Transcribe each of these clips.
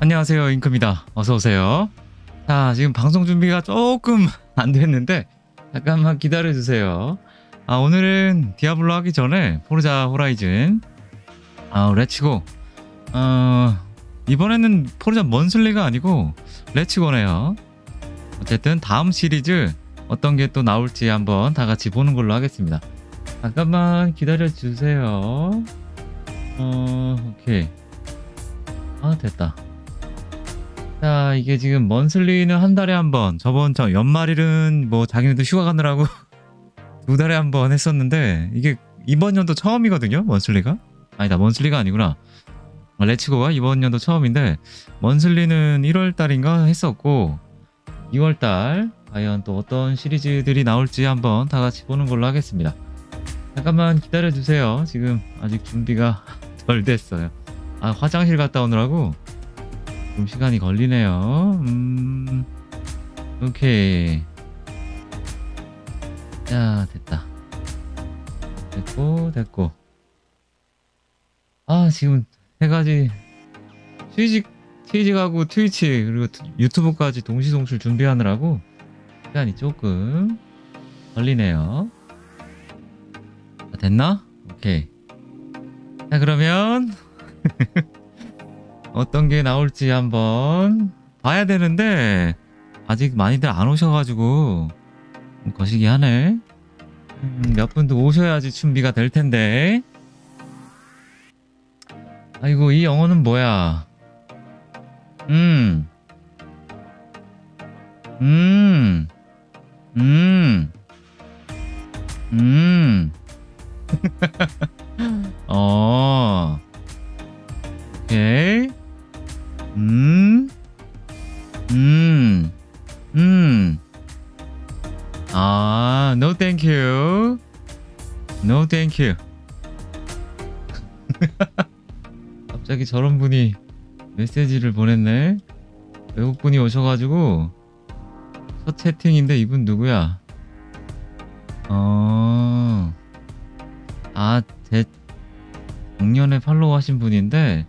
안녕하세요, 잉크입니다. 어서오세요. 자, 지금 방송 준비가 조금 안 됐는데 잠깐만 기다려주세요. 오늘은 디아블로 하기 전에 포르자 호라이즌 레츠고. 이번에는 포르자 먼슬리가 아니고 레츠고네요. 어쨌든 다음 시리즈 어떤 게 또 나올지 한번 다 같이 보는 걸로 하겠습니다. 잠깐만 기다려주세요. 오케이. 됐다. 자, 이게 지금 먼슬리는 한 달에 한 번, 저 연말일은 뭐 자기네도 휴가 가느라고 두 달에 한 번 했었는데, 이게 이번 연도 처음이거든요, 먼슬리가? 아니다, 먼슬리가 아니구나. 레츠고가 이번 연도 처음인데, 먼슬리는 1월 달인가 했었고, 2월 달, 과연 또 어떤 시리즈들이 나올지 한번 다 같이 보는 걸로 하겠습니다. 잠깐만 기다려주세요. 지금 아직 준비가 덜 됐어요. 화장실 갔다 오느라고 좀 시간이 걸리네요. 오케이. 자, 됐다. 됐고. 지금 세 가지 트위직하고 트위치 그리고 유튜브까지 동시송출 준비하느라고 시간이 조금 걸리네요. 됐나? 오케이. 자, 그러면 어떤 게 나올지 한번 봐야 되는데 아직 많이들 안 오셔가지고 거시기 하네. 몇 분도 오셔야지 준비가 될 텐데. 아이고, 이 영어는 뭐야? 오케이. no thank you. No thank you. 갑자기 저런 분이 메시지를 보냈네. 외국분이 오셔가지고 첫 채팅인데 이분 누구야? 제 작년에 팔로우 하신 분인데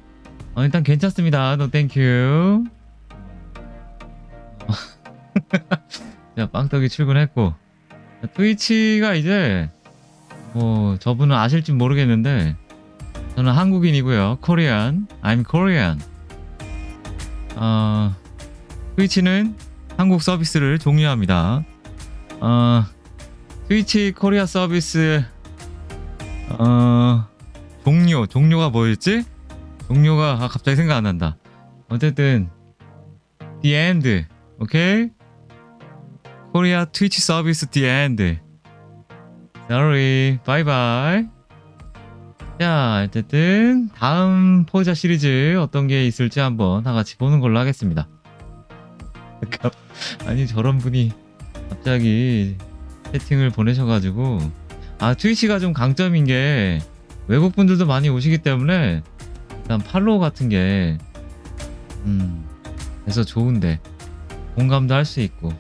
일단 괜찮습니다. No thank you. 자, 빵떡이 출근했고, 트위치가 이제 뭐 저분은 아실지 모르겠는데 저는 한국인이고요. Korean. I'm Korean. 트위치는 한국 서비스를 종료합니다. 트위치 코리아 서비스 종료가 뭐였지? 종료가 갑자기 생각 안 난다. 어쨌든 the end. 오케이? 코리아 트위치 서비스 the end. Sorry. Bye bye. 자, 어쨌든 다음 포르자 시리즈 어떤 게 있을지 한번 다 같이 보는 걸로 하겠습니다. 아니, 저런 분이 갑자기 채팅을 보내셔가지고 트위치가 좀 강점인 게 외국 분들도 많이 오시기 때문에 일단 팔로우 같은 게 그래서 좋은데 공감도 할 수 있고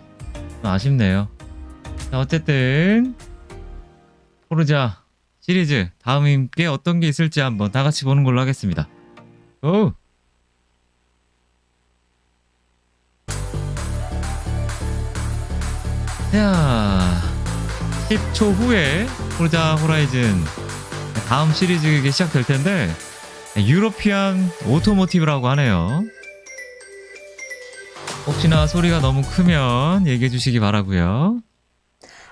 좀 아쉽네요. 자, 어쨌든 포르자 시리즈 다음에 어떤 게 있을지 한번 다 같이 보는 걸로 하겠습니다. 오! 자, 10초 후에 포르자 호라이즌 다음 시리즈 이게 시작될 텐데 유로피안 오토모티브라고 하네요. 혹시나 소리가 너무 크면 얘기해 주시기 바라고요.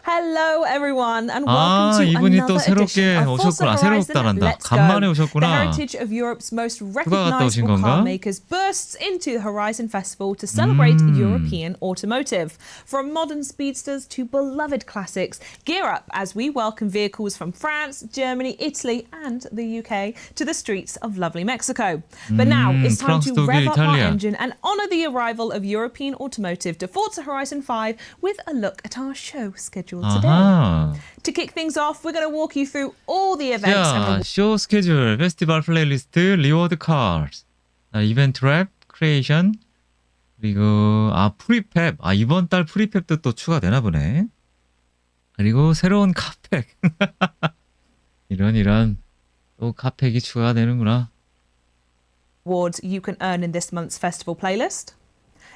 Hello everyone and welcome to 이분이 또 another edition 새롭게 of Forza 오셨구나. Horizon. 새롭다란다. Let's 간만에 go. 오셨구나. The heritage of Europe's most 휴가 갔다 오신 recognizable 건가? car makers bursts into the Horizon Festival to celebrate European automotive. From modern speedsters to beloved classics, gear up as we welcome vehicles from France, Germany, Italy and the UK to the streets of lovely Mexico. But now it's time 프랑스, to 독일, rev up our 이탈리아. engine and honor the arrival of European automotive to Forza Horizon 5 with a look at our show schedule today. To kick things off, we're going to walk you through all the events. 자, 쇼 스케줄, 페스티벌 플레이리스트, 리워드 카스, 이벤트 랩, 크리에이션, 그리고 프리팹. 이번 달 프리팹도 또 추가되나 보네. 그리고 새로운 카팩. 이런 또 카팩이 추가가 되는구나. rewards you can earn in this month's festival playlist.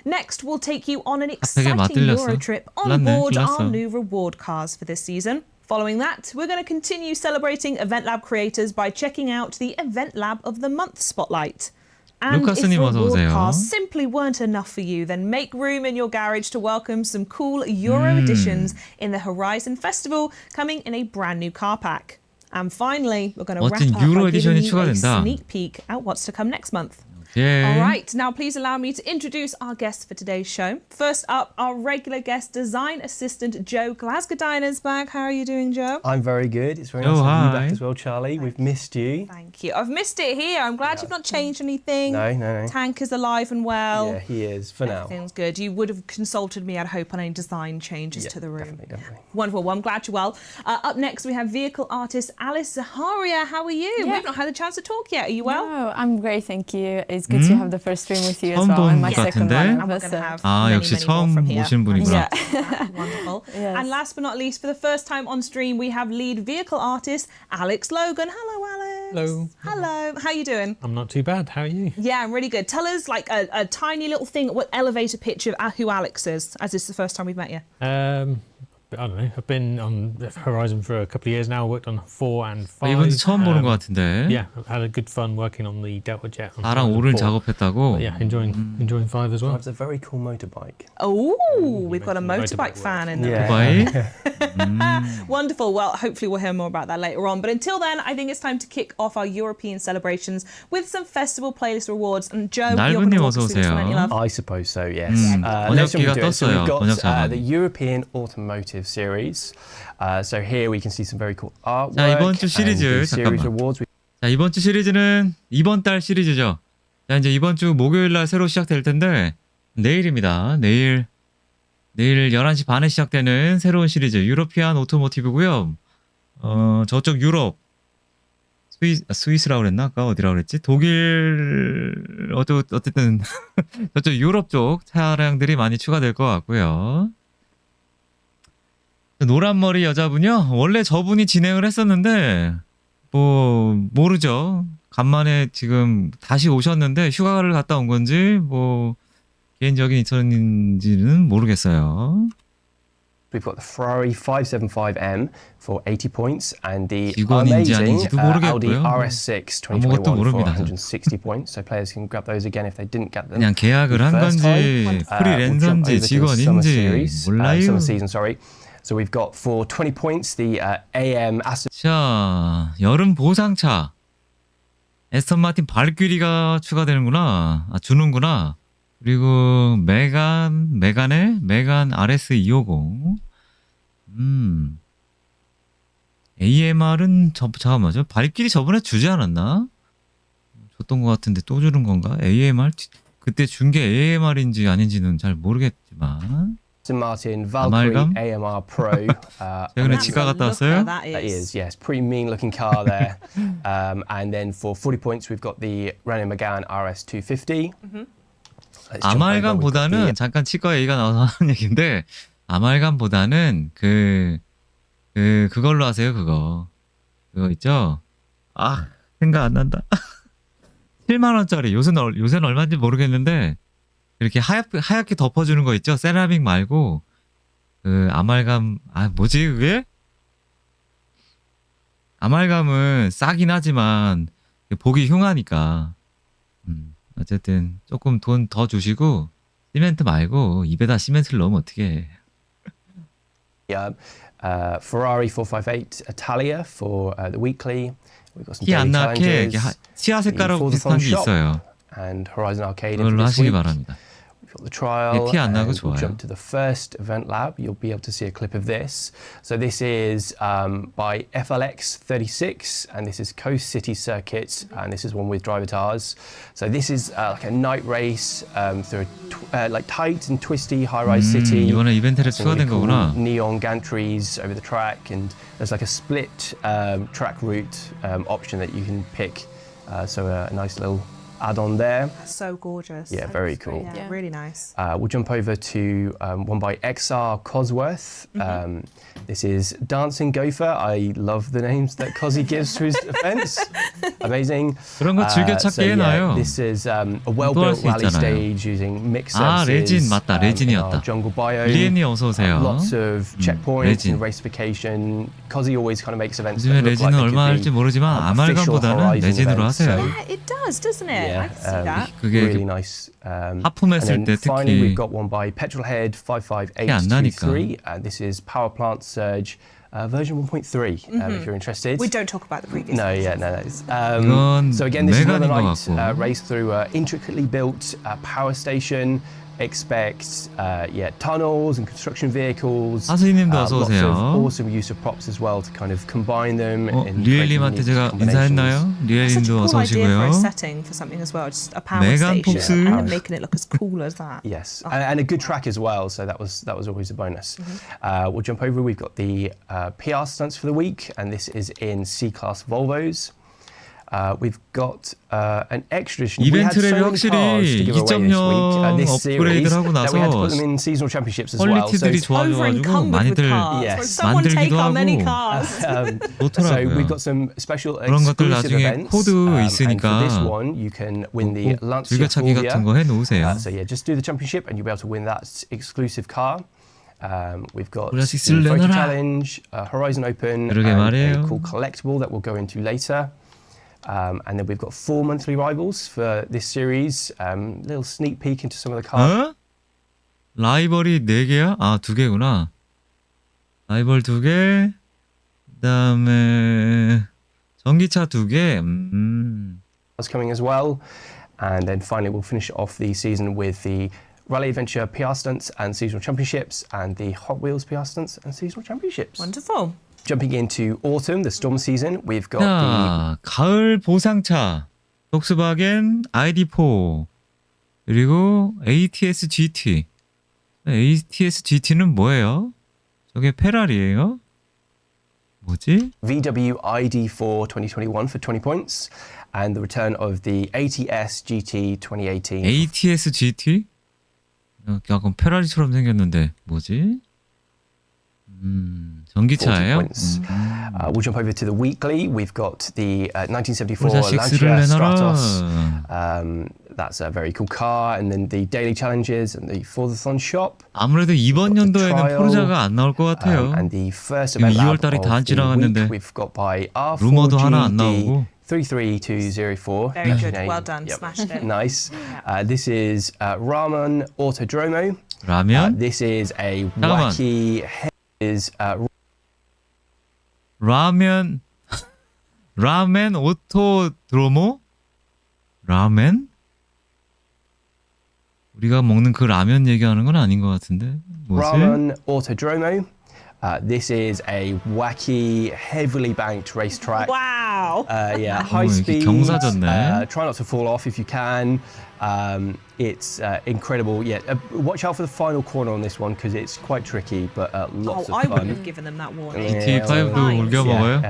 Next, we'll take you on an 되게 exciting 맛들렸어. Euro trip on 골랐네, board our 골랐어. new reward cars for this season. Following that, we're going to continue celebrating Event Lab creators by checking out the Event Lab of the Month spotlight. And if 루카스님 어서 reward 오세요. cars simply weren't enough for you, then make room in your garage to welcome some cool Euro editions in the Horizon Festival, coming in a brand new car pack. And finally, we're going to wrap 멋진 up 유로 by giving 에디션이 you a 추가된다. sneak peek at what's to come next month. 예. All right, now please allow me to introduce our guests for today's show. First up, our regular guest design assistant, Joe Glasgow is back. How are you doing, Joe? I'm very good. It's very Oh, nice to have you hi. back as well, Charlie. We've missed you. Thank you. I've missed it here. I'm glad you've not changed anything. No. Tank is alive and well. Yeah, he is for now. Everything's good. You would have consulted me, I'd hope, on any design changes Yeah, to the room. definitely. Wonderful. Well, I'm glad you're well. Up next, we have vehicle artist Alice Zaharia. How are you? Yeah. We've not had the chance to talk yet. Are you well? No, I'm great, thank you. It's good to have the first stream with you as 처음 well, and 본 my 것 second 같은데? one. And we're going to have 아, many, 역시 many more 처음 from here. 오신 분이구나. Yeah. Wonderful. Yes. And last but not least, for the first time on stream, we have lead vehicle artist Alex Logan. Hello, Alex. Hello. Hello. How you doing? I'm not too bad. How are you? Yeah, I'm really good. Tell us like a tiny little thing, what elevator pitch of who Alex is, as this is the first time we've met you. I don't know. I've been on Horizon for a couple of years now. Worked on 4 and 5. 이번도 처음 보는 것 같은데. Yeah, I've had a good fun working on the Delta Jet. on 나랑 Horizon 오른 4. 작업했다고. But yeah, enjoying 5 as well. Drives a very cool motorbike. Oh, we've got a mentioned motorbike motorbike fan in Yeah. there. 두바이. Wonderful. Well, hopefully we'll hear more about that later on. But until then, I think it's time to kick off our European celebrations with some festival playlist rewards. And Joe, you're going 날분님 to walk 어서 us through this one, 오세요. you love. I suppose so, yes. 번역기가 Let's jump into it. So 떴어요. we've got 번역 자막이. the European Automotive Series. So here we can see some very cool artwork. 자, 이번 주 시리즈, and the series 잠깐만. rewards. 자, 이번 주 시리즈는 이번 달 시리즈죠. 자, 이제 이번 주 목요일 날 새로 시작될 텐데 내일입니다. 내일 11시 반에 시작되는 새로운 시리즈 유로피안 오토모티브고요. 저쪽 유럽 스위스라고 그랬나? 아까 어디라고 그랬지? 독일 어쨌든 저쪽 유럽 쪽 차량들이 많이 추가될 것 같고요. 노란머리 여자분요. 원래 저분이 진행을 했었는데 뭐 모르죠. 간만에 지금 다시 오셨는데 휴가를 갔다 온 건지 뭐 개인적인 이천인지는 모르겠어요. We've got the Ferrari 575M for 80 points and the 직원인지 amazing 아닌지도 Audi 모르겠고요. RS6 아무것도 2021 for 모릅니다. 160 points. So players can grab those again if they didn't get them. 그냥 계약을 한 first 건지 time. 프리랜서인지 We'll jump over to the summer 직원인지 series, 몰라요. summer season, sorry. So we've got for 20 points the AM Aston 자, 여름 보상차 에스턴 마틴 발귀리가 추가되는구나. 주는구나. 그리고 메간의 메간 RS250. AMR은 잠깐만요. 발길이 저번에 주지 않았나? 줬던 것 같은데 또 주는 건가? AMR 그때 준 게 AMR인지 아닌지는 잘 모르겠지만. Martin Valkyrie 아말감? AMR Pro. 최근에 and 치과 갔다 Look how 왔어요? that that is. is, yes, pretty mean looking car there. And then for 40 points, we've got the Renault Megane RS250. 아말감보다는 잠깐 치과 얘기가 나와서 하는 얘기인데 아말감보다는 그걸로 하세요. 그거 있죠? 아 생각 안 난다. 7만 원짜리 요새는 얼마인지 모르겠는데 이렇게 하얗게 덮어주는 거 있죠? 세라믹 말고 그 아말감 뭐지 그게? 아말감은 싸긴 하지만 보기 흉하니까 어쨌든 조금 돈 더 주시고 시멘트 말고 입에다 시멘트를 넣으면 어떡해. Ferrari 458 Italia for the weekly. We've got some 티 안 daily 나게 challenges. 치아 색깔하고 the 비슷한 게 Shop 있어요. And Horizon Arcade for 그걸로 this 하시기 week. 바랍니다. We've got the trial. 티 안 나고 and we'll 좋아요. jump to the first event lab. You'll be able to see a clip of this. So this is by FLX 36, and this is Coast City Circuit, and this is one with driver tars. So this is like a night race through like tight and twisty high-rise city. 이번에 이벤트에 Some really 추가된 cool 거구나. neon gantries over the track, and there's like a split track route option that you can pick. So a nice little add-on there. That's so gorgeous. Yeah, very cool. Yeah, Yeah. really nice. We'll jump over to one by XR Cosworth. This is Dancing Gopher. I love the names that Cozzy gives to his events. Amazing. 그런 거 즐겨찾기 해놔요. This is a 수 well-built rally 있잖아요. stage using mixed 아, services. 레진 맞다. in our 레진이었다. jungle biome. 리엔이 어서 오세요. Lots of checkpoints 레진. and racification. Cozzy always kind of makes events 요즘에 that look like 레진은 they 얼마 could 할지 be 모르지만 official 아말감보다는 Horizon 레진으로 events. 하세요. Yeah, it does, doesn't it? I can see that. 그게 really nice. 하품했을 and then 때 finally, 특히 we've got one by Petrolhead 안 나니까. 55823. This is Power Plant Surge version 1.3. If you're interested. We don't talk about the previous. No, yeah, no. 이건 So again, this is another 메간인 것 night 같고. race through an intricately built power station. Expect tunnels and construction vehicles. 하수이님도 어서 Lots 오세요. of awesome use of props as well to kind of combine them. and create 리엘님한테 unique 제가 combinations. 인사했나요? Such a 리엘님도 cool 어서 idea for a 오시고요. setting for something as well, just a power 메간 station, 폭스. and then making it look as cool as that. Yes, and a good track as well. So that was always a bonus. We'll jump over. We've got the PR stunts for the week, and this is in C-Class Volvos. We've got an extra edition. We had so 이벤트를 many cars 확실히 to give away this week. 2.0 This series 업그레이드를 하고 that we had to put 나서 them in seasonal championships as well. So, 퀄리티들이 좋아져가지고 Over-encumbered with 많이들 cars. Yes. Will someone take 만들기도 our many 하고. cars? so we've 좋더라고요. got some special 그런 것들 exclusive 나중에 events. 코드 And 있으니까 for this one, you can win the 꼭 Lancia 즐겨찾기 같은 거 Fulvia. 해놓으세요. So yeah, just do the championship and you'll be able to win that exclusive car. We've got the 클래식스를 Photo 내놔라. Challenge, Horizon Open, 그러게 and 말이에요. a cool collectible that we'll go into later. And then we've got 4 monthly rivals for this series. Little sneak peek into some of the cars. 어? 라이벌이 4개야? 아, 2개구나. 라이벌 2개. 그다음에 전기차 2개. Coming as well. And then finally, we'll finish off the season with the Rally Adventure PR Stunts and Seasonal Championships and the Hot Wheels PR Stunts and Seasonal Championships. Wonderful. Jumping into autumn, the storm season, we've got 자, 가을 보상차. 폭스바겐 ID4. 그리고 ATS GT. ATS GT는 뭐예요? 저게 페라리예요? 뭐지? the VW ID4 2021 for 20 points and the return of the ATS GT 2018. ATS GT? 약간 페라리처럼 생겼는데 뭐지? 전기차예요? 40 points. We'll jump over to the weekly. We've got the 1974 Forza Lancia 6를 Stratos. 내놔라. That's a very cool car. And then the daily challenges and the Forzathon shop. 아무래도 이번 연도에는 trial, 포르자가 안 나올 것 같아요. And the first 지금 event 2월 lab 달이 다 of the 지나갔는데 week we've got by 루머도 하나 안 R4GD 나오고. 33204. Very good. Name. Well done. Yep. Smashed it. Nice. This is Ramen Autodromo. 라면? This is a 잠깐만. wacky is 라면 라멘 오토드로모? 라멘? 우리가 먹는 그 라면 얘기하는 건 아닌 것 같은데 뭐지? Ramen Autodromo. This is a wacky, heavily banked racetrack. Wow. Yeah, high 이렇게 speed. 경사졌네. Try not to fall off if you can. It's incredible. Yeah, watch out for the final corner on this one because it's quite tricky, but lots Oh, of I wouldn't fun. have given them that warning. GT5도 Nice. 울겨 먹어요?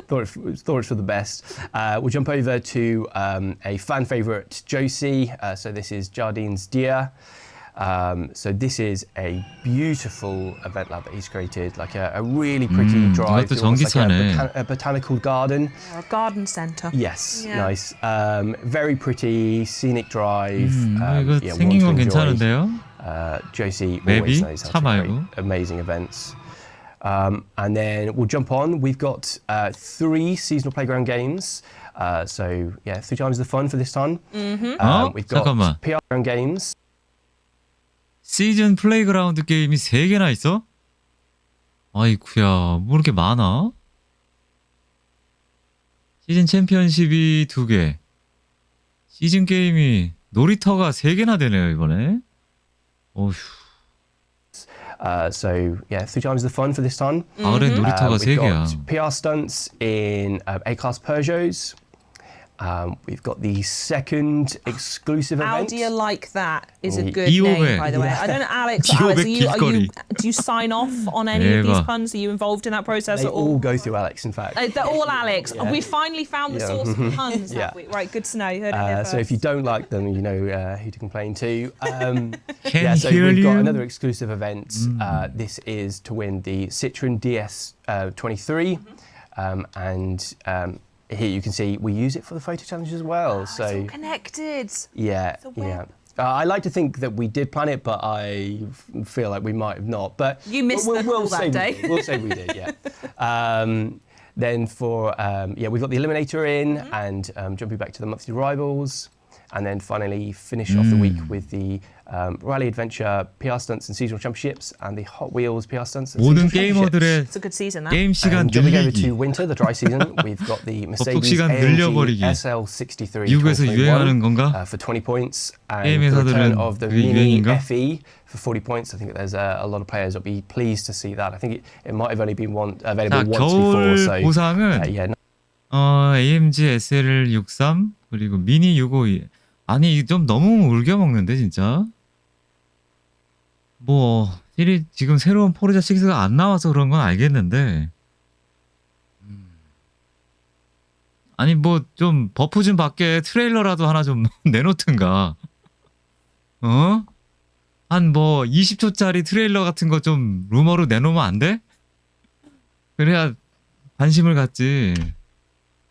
Thought it's for the best. We'll jump over to a fan favorite, Josie. So this is Jardine's Deer. So this is a beautiful event lab that he's created, like a really pretty drive. 이것도 almost like 전기차네. a botanical garden. Or a garden centre. Yes, Yeah. nice. Very pretty, scenic drive. 이거 yeah, 생긴 건 one to enjoy. 괜찮은데요? Josie maybe? always knows how 차 to create 말고. amazing events. And then we'll jump on. We've got 3 seasonal playground games. So yeah, 3 times the fun for this time. We've got 잠깐만. PR games. 시즌 플레이그라운드 게임이 3개나 있어? 아이쿠야, 뭐 이렇게 많아? 시즌 챔피언십이 2개. 시즌 게임이 놀이터가 3개나 되네요, 이번에. 어휴. So yeah, 3 times the fun for this time. 가을엔 놀이터가 We've 3개야. got PR stunts in A-class Peugeots. We've got the second exclusive How event. do you like that? Is a good 기호백. name, by the way. I don't know, Alex. 기호백 Alex, 길거리. do you sign off on any of these 대박. puns? Are you involved in that process They at all all? go through Alex, in fact. They're all Alex. Yeah. We finally found the Yeah. source of puns, Yeah. have we? Right, good to know. You heard it here first. So if you don't like them, you know who to complain to. Can So hear we've got you. another exclusive event. This is to win the Citroen DS 23, and here you can see we use it for the photo challenge as well. It's all So connected. yeah, a yeah. web. I like to think that we did plan it, but I feel like we might have not. But You missed the call that say day. We did. We'll say we did, yeah. Then for we've got the Eliminator in, and jumping back to the monthly rivals, and then finally finish off the week with the Rally Adventure PR Stunts and Seasonal Championships, and the Hot Wheels PR Stunts and 모든 Seasonal Championships. 게이머들의 It's a good season, that. 게임 시간 Jumping over 늘리기. to winter, the dry season, we've got the Mercedes 시간 AMG 늘려버리기. SL63 미국에서 2021, 유행하는 건가? for 20 points, and 게임 the return 회사들은 of the 그게 Mini 유행인가? FE for 40 points. I think that there's a lot of players that'll be pleased to see that. I think it might have only been available 자, once before. 겨울 So 보상은 yeah, AMG SL63 그리고 미니 652. 아니 좀 너무 울겨 먹는데 진짜. 뭐 지금 새로운 포르자 6가 안 나와서 그런 건 알겠는데. 아니 뭐 좀 버프 좀 받게 트레일러라도 하나 좀 내놓든가. 어? 한 뭐 20초짜리 트레일러 같은 거 좀 루머로 내놓으면 안 돼? 그래야 관심을 갖지.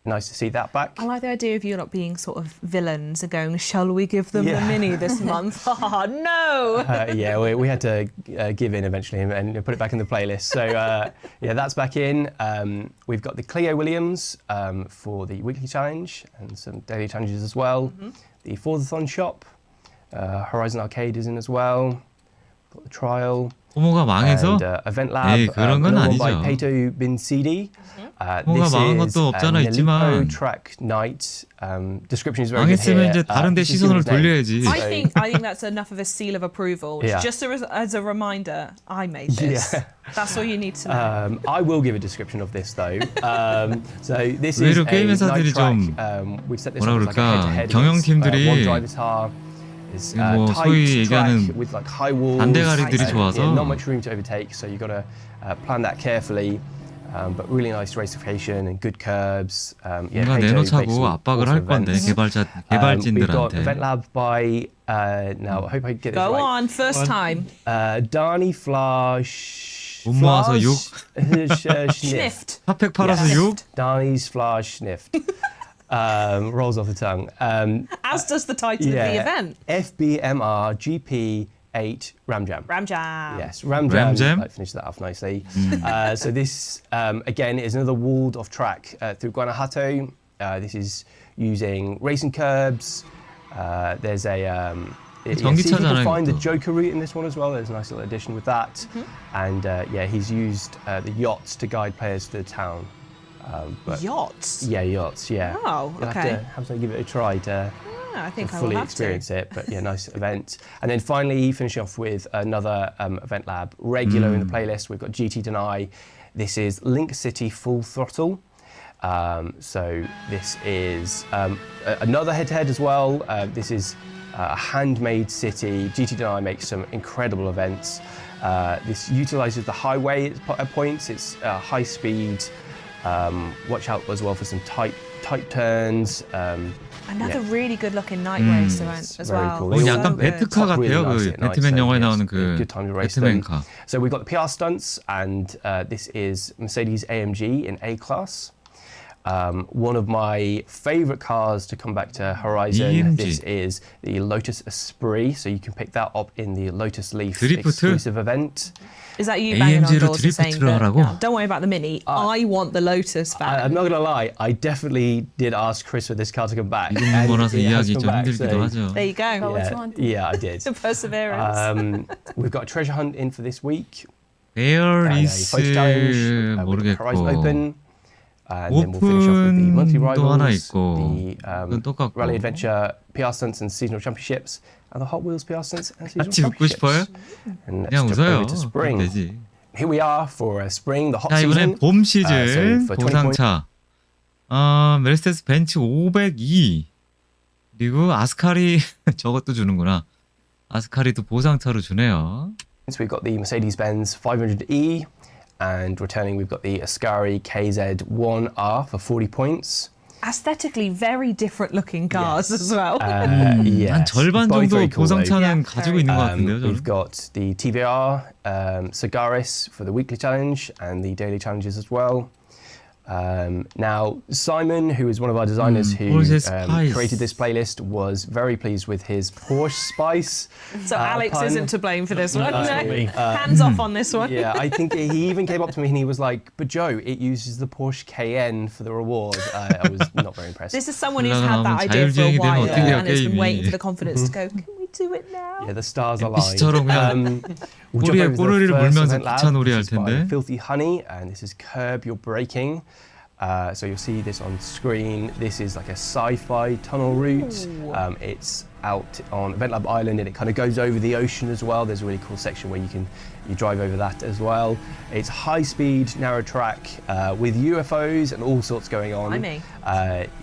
nice to see that back. I like the idea of you not being sort of villains and going, shall we give them the Yeah. Mini this month? Oh, no! Yeah, we had to give in eventually and put it back in the playlist. So yeah, that's back in. We've got the Cleo Williams for the weekly challenge and some daily challenges as well. The Forzathon shop, Horizon Arcade is in as well. Got the trial. 호모가 망해서 And Event Lab, 에이, 그런 건 another one by 아니죠. Peto Bin CD. 뭐가 This 망한 is 것도 없잖아, Nelipo 있지만. Track Night. Description is very good here. 망했으면 이제 다른 데 This is 시선을 given his 돌려야지. name. I think that's enough of a seal of approval. Yeah. Just as a reminder, I made this. Yeah. That's all you need to know. I will give a description of this though. So this is 의외로 a 게임 night 회사들이 track. 좀 We've set this 뭐라 up as like a 그럴까, head-to-head. 경영팀들이 One driver's car. It's 뭐 tight 소위 얘기하는 track with like high walls. 반대가리들이 좋아서. Yeah, not much room to overtake, so you've got to plan that carefully. But really nice racefication and good curbs. Yeah, 뭔가 Peto makes 내놓자고 some 압박을 awesome 할 건데 events. We've got 개발진들한테. Event Lab by now. I hope I get this Go right. on, first time. Darnie Flash. 못 모아서 욕. Sniffed. Sniffed. 핫팩 팔아서 Yes. 욕? Darnie's Flash Sniffed. Rolls off the tongue. As does the title of the event. FBMR GP8 Ram Jam. Ram Jam. Yes, Ram Ram Jam. Jam? Like, finish that off nicely. So this, again, is another walled off track through Guanajuato. This is using racing curbs. There's a... see if you 전기차잖아요, can find the 이것도. Joker route in this one as well. There's a nice little addition with that. And yeah, he's used the yachts to guide players to the town. But Yachts. yeah, yachts, yeah. Oh, You'll okay. have to give it a try to Yeah, I think I will fully have experience it, but yeah, nice event. And then finally, finishing off with another Event Lab regular in the playlist. We've got GT Deny. This is Link City Full Throttle. So this is another head-to-head as well. This is a handmade city. GT Deny makes some incredible events. This utilises the highway at points. It's high speed. Watch out as well for some tight turns. Another yeah. really good looking night race event It's as very well. cool. 뭐 They all 약간 have it. 배트카 Top really 같아요. nice 그 at night, 배트맨 so 영화에 yes, 나오는 그 good time to race 배트맨 them. 카. So we've got the PR stunts, and this is Mercedes AMG in A class. One of my favourite cars to come back to Horizon. AMG. This is the Lotus Esprit, so you can pick that up in the Lotus Leaf 드리프트? exclusive event. Is that you banging on AMG로 doors and saying 드리프트를 that, 하라고? no, don't worry about the Mini, I want the Lotus back. I'm not going to lie, I definitely did ask Chris for this car to come back. 이름 and 뭐라서 it has 이해하기 come 좀 back, 힘들기도 so- 하죠. There you go. Which Yeah, one? yeah, I did. Perseverance. We've got a treasure hunt in for this week. 에어 And a 리스 photo challenge with the Horizon 모르겠고 Open. And then we'll finish off with the monthly 오픈도 하나 rivals, 있고 the 그건 똑같고 Rally Adventure PR Stunts and Seasonal Championships, and the Hot Wheels PR Stunts and Seasonal 같이 웃고 싶어요? Championships. And let's 그냥 jump 웃어요. over to 그럼 spring. 되지. Here we are for spring, the hot 자 season. 이번엔 봄 시즌 so for 20 보상차 메르세데스 벤츠 502 그리고 아스카리 저것도 주는구나. 아스카리도 보상차로 주네요. So we've got the Mercedes-Benz 500E, and returning we've got the Ascari KZ1R for 40 points. Aesthetically very different looking cars as well. Yes, 한 절반 both 정도 very cool, though. 보상차는 가지고 있는 것 같은데요. We've 저는. got the TVR, Sagaris for the weekly challenge and the daily challenges as well. Now, Simon, who is one of our designers who Porsche Spice. created this playlist, was very pleased with his Porsche Spice. So Alex pun. isn't to blame for this one. No, No. me. Hands off on this one. Yeah, I think he even came up to me and he was like, but Joe, it uses the Porsche Cayenne for the reward. I was not very impressed. This is someone who's had that idea for a while and has been waiting for the confidence to go, can we do it now? Yeah, the stars align. NPC처럼 그냥 We'll jump 꼬리에 over to the 꼬리를 first 물면서 event lab. 기차 놀이 할 This is by 텐데. Filthy Honey, and this is Curb Your Braking. So you'll see this on screen. This is like a sci-fi tunnel route. It's out on Event Lab Island, and it kind of goes over the ocean as well. There's a really cool section where you drive over that as well. It's high-speed, narrow track with UFOs and all sorts going on. Blimey.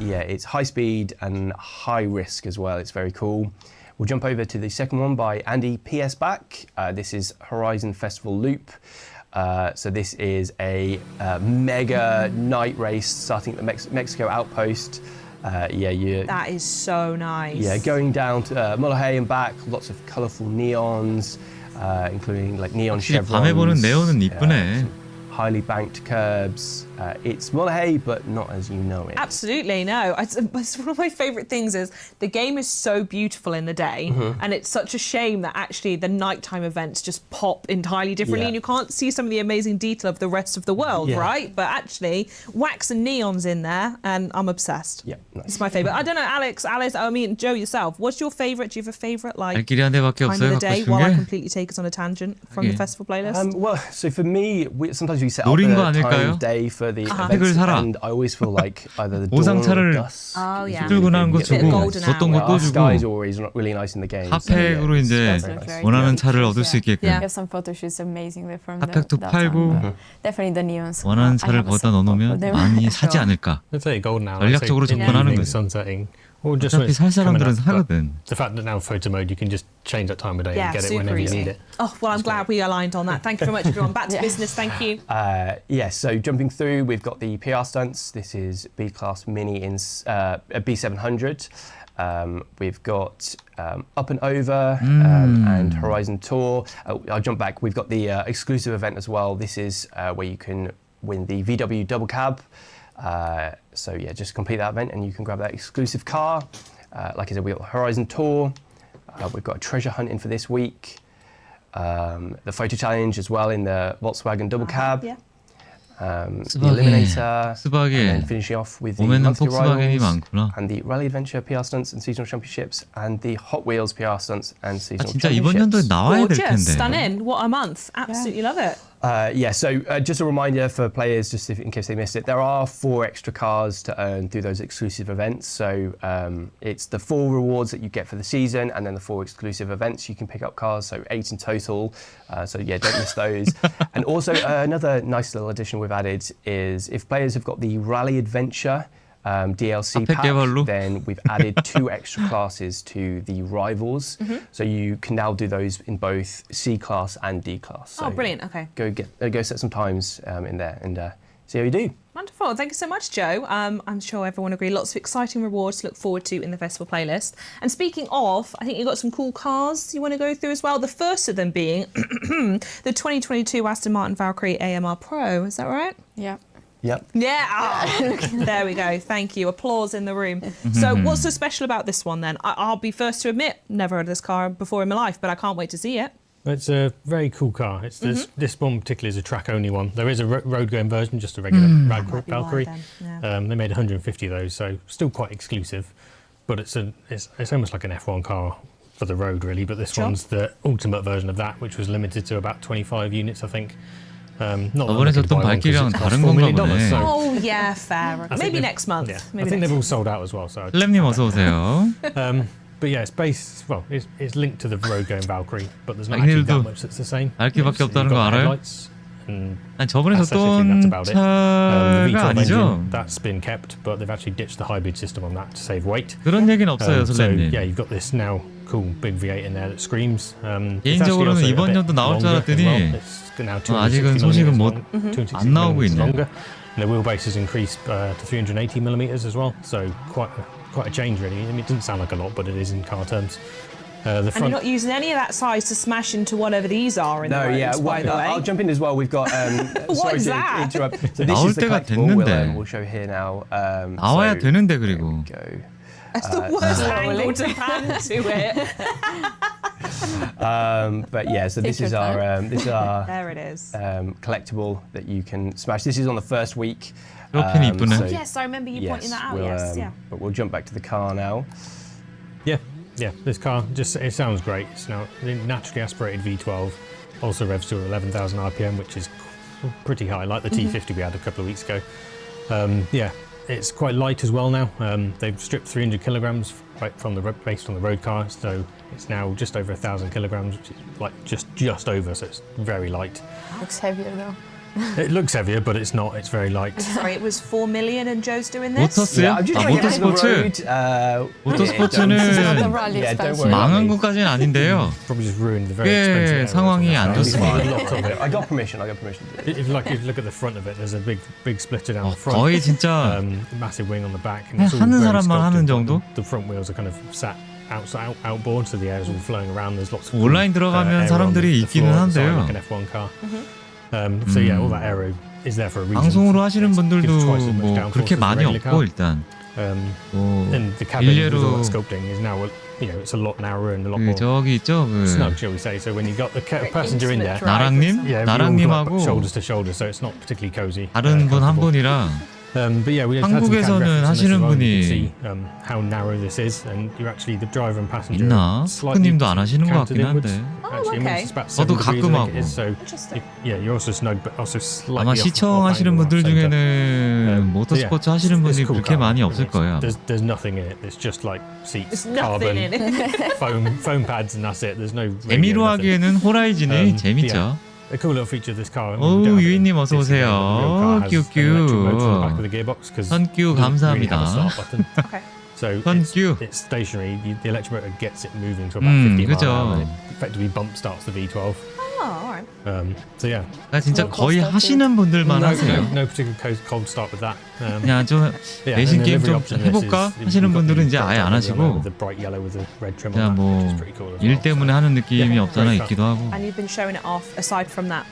Yeah, it's high speed and high risk as well. It's very cool. We'll jump over to the second one by Andy P.S. Back. This is Horizon Festival Loop. So this is a mega night race starting at the Mexico outpost. That is so nice. Yeah, going down to Mulahey and back. Lots of colourful neons, including like neon 확실히 chevrons. 밤에 보는 네온은 이쁘네. Some highly banked curbs. It's Mulahey, but not as you know it. Absolutely, no. It's one of my favourite things is the game is so beautiful in the day, and it's such a shame that actually the nighttime events just pop entirely differently, Yeah. and you can't see some of the amazing detail of the rest of the world, Yeah. right? But actually, wax and neons in there, and I'm obsessed. Yeah, nice. It's my favourite. I don't know, Alex, I mean, Joe, yourself, what's your favourite? Do you have a favourite, like, 갈 길이 한 대밖에 time 없어요. of the 갖고 day? 싶은 While I 게. completely take us on a tangent from the Okay. festival playlist. Well, so for me, sometimes we set up 노린 거 a time 아닐까요? of day for the 팩을 events, 사라. and I always feel like either the dawn or 보상차를 dusk. Oh, yeah. 들고 나온 거 Bit of 주고 golden 줬던 hour. 거 또 Our 주고 skies are always really nice in the game. 핫팩으로 이제 it's very nice. 원하는 차를 얻을 수 있게끔 Yeah. We have some photo shoots amazingly from 핫팩도 that 팔고 time. Definitely the neons. 원하는 I 차를 have a 거기다 soft spot for 넣어놓으면 them. 많이 사지 않을까. I'd say golden hour. 전략적으로 I'd say 접근하는 evening, 거죠. sunsetting. Or just when 어차피 it's 살 coming 사람들은 up, but 사거든. the fact that now photo mode, you can just change that time of day Yeah, and get it super whenever you easy. need it. Oh, well, I'm glad we aligned on that. Thank you very much, everyone. Back to Yeah. business. Thank you. So jumping through, we've got the PR stunts. This is B-Class Mini in a B700. We've got Up and Over and Horizon Tour. I'll jump back. We've got the exclusive event as well. This is where you can win the VW double cab. So yeah, just complete that event and you can grab that exclusive car. Like I said, we've got Horizon Tour. We've got a treasure hunt in for this week. The photo challenge as well in the Volkswagen double cab. Yeah. The Eliminator. And 스박에 then finishing off with the 봄에는 monthly 폭스바겐이 rivals 많구나. and the Rally Adventure PR stunts and seasonal championships and the Hot Wheels PR stunts and 아, seasonal 진짜 이번 연도에 championships. 나와야 될 Gorgeous, 텐데. stunning. What a month. Absolutely love it. So just a reminder for players, just in case they missed it, there are 4 extra cars to earn through those exclusive events. So it's the 4 rewards that you get for the season and then the 4 exclusive events. You can pick up cars, so 8 in total. So yeah, don't miss those. And also another nice little addition we've added is if players have got the Rally Adventure DLC 핫팩 개발로? pack, then we've added 2 extra classes to the rivals. So you can now do those in both C class and D class. So Oh, brilliant. Okay. go set some times in there and see how you do. Wonderful. Thank you so much, Joe. I'm sure everyone agree. Lots of exciting rewards to look forward to in the festival playlist. And speaking of, I think you've got some cool cars you want to go through as well. The first of them being the 2022 Aston Martin Valkyrie AMR Pro. Is that right? Yeah. Yep. Yeah. Oh, there we go. Thank you. Applause in the room. So what's so special about this one then? I'll be first to admit, never heard of this car before in my life, but I can't wait to see it. It's a very cool car. It's this one particularly is a track-only one. There is a road-going version, just a regular Valkyrie. Yeah. They made 150 of those, so still quite exclusive. But it's almost like an F1 car for the road, really. But this Sure. one's the ultimate version of that, which was limited to about 25 units, I think. Not 저번에 줬던 발키리랑은 다른 건가 보네. Oh, yeah, fair. I think Maybe they've- next month. Yeah, Maybe I think they've all sold out as well. So 슬램님 어서 오세요. but yeah, it's linked to the road-going Valkyrie, but there's not 아니, actually 얘들도 that much that's the same. 발키리밖에 So you've 없다는 거 got 알아요? headlights, and 아니, 저번에 aesthetically, that's 줬던 about it. The 차가 V12 아니죠? engine, that's been kept, but they've actually ditched the hybrid system on that to save weight. 그런 얘기는 없어요, So 설레님. yeah, you've got this now cool big V8 in there that screams. 개인적으로는 이번 연도 나올 줄 알았더니 아직은 소식은 안 나오고 있네요. And the wheelbase has increased to 380 millimeters as well, so quite a change really. I mean, it doesn't sound like a lot, but it is in car terms. The And you're front, not using any of that size to smash into whatever these are in No, the roads, yeah. by the way. I'll jump in as well. We've got. What sorry is to that? interrupt. So this 나올 is the 때가 collectible. 됐는데. We'll show here now. 나와야 so, 되는데 there 그리고. we go. That's the worst angle to pan to it. But yeah, so this Take is your our There it is. collectible that you can smash. This is on the first week. 프로펜이 이쁘네. so- Yes, I remember you pointing that out. we'll, Yes, yeah. But we'll jump back to the car now. yeah, this car it sounds great. It's now the naturally aspirated V12, also revs to 11,000 RPM, which is pretty high, like the T50 we had a couple of weeks ago. Yeah, it's quite light as well now. They've stripped 300 kilograms right from based on the road car, so it's now just over 1,000 kilograms, which is like just over, so it's very light. Looks heavier though. It looks heavier, but it's not. It's very light. Sorry, it was 4 million and Joe's doing this? 모터스요? I'm just 아, trying to get to the 모터스포츠. road. 모터스포츠는 This is not the rally Yeah, don't expansion. worry. 망한 것까지는 아닌데요. Probably just ruined the very 꽤 expensive area 상황이 for 안 that. 좋습니다. A lot of it. I got permission. I got permission to do it. If you look at the front of it, there's a big splitter down the front. 거의 진짜 Massive wing on the back. And 그냥 it's all 하는 very 사람만 하는 sculpted, 정도? but the front wheels are kind of sat outboard, so the air is all flowing around. There's lots of 온라인 들어가면 사람들이 있기는 한데요. like an F1 car. So yeah, all that aero is there for a reason. 방송으로 하시는 It 분들도 gives twice as much 뭐 downforce 그렇게 as a 많이 regular 없고 car. 일단 뭐 And the cabin with all 일례로 that sculpting is now, it's a lot narrower and a lot 그 more 저기 있죠 그 snug, shall we say. So when you got the passenger in there, intimate 나랑님 yeah, we all come up 나랑님하고 shoulders to shoulder, so it's not particularly cozy. 다른 분 한 comfortable. 분이랑 But yeah, we had some 한국에서는 CAD reference on this 하시는 as well. You 분이 can see how narrow this is, and you're actually the driver and passenger. 있나? slightly 스프님도 안 하시는 것 counted 같긴 inwards. 한데 Actually, I mean, okay. it's about 저도 7 degrees, 가끔 I think it is, 하고. so Interesting. yeah, you're also snug, but also slightly 아마 off 시청하시는 angle 분들 off center. 중에는 모터스포츠 하시는 It's 분이 a cool 그렇게 car. 많이 없을 거예요. There's nothing in it. It's just like seats, There's nothing carbon, in it. foam pads, and that's it. There's no radio, 재미로 nothing. 하기에는 호라이즌이 Yeah. 재밌죠. A cool little feature of this car. 어우, 유인님 어서 오세요. 뀨뀨. 선뀨 감사합니다. Okay. So 선뀨. it's stationary. The electric motor gets it moving to about 50 miles 그죠. an hour, and it effectively bump starts the V12. Oh, all right. So yeah, 그러니까 진짜 뭐 거의 커스터드. 하시는 분들만 하세요. no particular cold start with that. 그냥 좀 Yeah, 내신 and the 게임 livery 좀 option 해볼까 is 하시는 you've got 분들은 the 이제 아예 안 bright yellow 하시고 with the bright yellow with the red trim on 그냥 that, 뭐 which is pretty cool as 일 well. 때문에 하는 느낌이 Yeah, 없잖아 great 있기도 하고. And you've been showing it off aside from that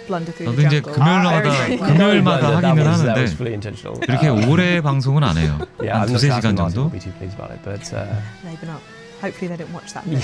blunder through 저도 the 이제 jungle. 금요일마다 Very, very cool. 금요일마다 That 하기는 was 하는데 fully intentional. 그렇게 오래 방송은 안 해요. Yeah, 한 I'm not 두세 sure 시간 Martin will 정도. be too pleased about it, but Maybe not. Hopefully they didn't watch that bit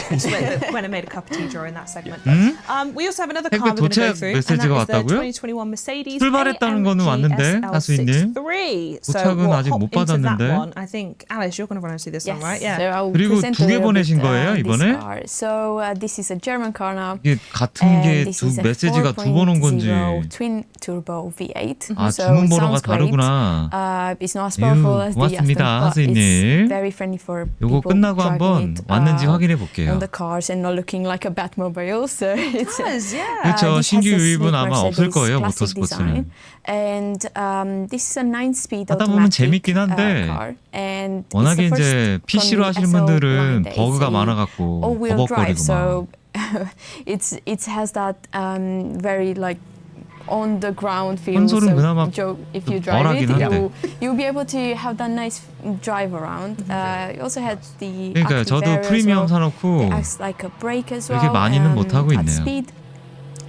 when I made a cup of tea during that segment. We also have another car we're going to go 도착 through, and 메시지가 that is the 왔다고요? 2021 Mercedes 출발했다는 거는 왔는데, 하수인님. AMG SL63. 도착은 we'll 아직 hop 못 into that 받았는데. one. I think Alice, you're going to run and see this one, right? So Yeah. I'll 그리고 present 두 개 a little 보내신 bit, 거예요, this 이번에? car. So this is a German car now. 이게 같은 게 This 두 is a 메시지가 두 번 온 건지. 4.0 twin turbo V8. 아, So 주문 it 번호가 sounds great. 다르구나. It's not as powerful as the 고맙습니다, Aston, but 하수인님. it's very friendly for 요거 people 끝나고 driving 한번 it, 왔는지 확인해 볼게요. on the cars and not looking like a Batmobile. So it's Yes, yeah. 그렇죠. this 신규 has a 유입은 sleek 아마 없을 Mercedes 거예요, classic 모터스포츠는. design. And this is a 9-speed 하다 보면 automatic 재밌긴 한데 car. And it's 워낙에 the first 이제 PC로 from 하시는 SL 분들은 line that is 버그가 a 많아갖고 all-wheel drive. 버벅거리고 막. So it has that very like on the ground feel. 콘솔은 그나마 Joe, if you 좀 drive it, 덜하긴 한데. you'll be able to have that nice drive around. You also had the 그러니까요. active 저도 air as 프리미엄 well. 사놓고 It acts like a brake as 그렇게 well. 많이는 못 하고 at 있네요. speed.